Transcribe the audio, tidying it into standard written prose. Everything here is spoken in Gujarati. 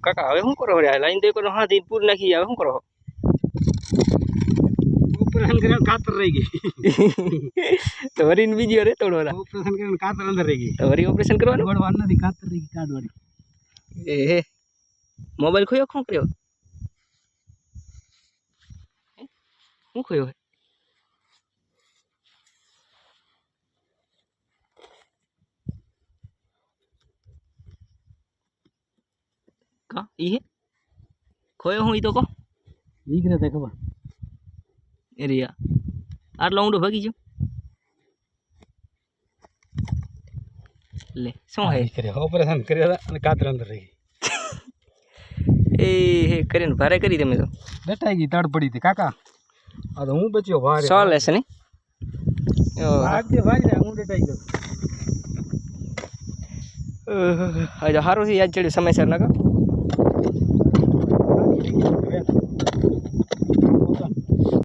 કાકા હવે શું કરો રે લાઈન તો કરો હા દી પૂર નાખી હવે શું કરો ઓપરેશન કરીને કાતર રહી ગઈ તો વરીને બીજી રે તોડવાના ઓપરેશન કરીને કાતર અંદર રહી ગઈ તો વરી ઓપરેશન કરવાનું વળવાનું નથી કાતર રહી ગઈ કાઢવાની એ હે મોબાઈલ ખોયો શું કર્યો શું ખોયો કા ઈ હે ખોયો હું ઈ તો કો નીકળે તે ખબર એરિયા આટલો ઊંડો ભાગી ગયો લે શું હે કર્યો ઓપરેશન કર્યા અને કાતર અંદર રહી એ હે કરીને ભારે કરી તમે તો ડટાઈ ગઈ તડ પડી હતી કાકા આ તો હું બચ્યો ભારે સો લેશે ને ભાગજે ભાઈ હું ડટાઈ ગયો આજે સારું છે યાદ ચડ્યું સમયસર નાખો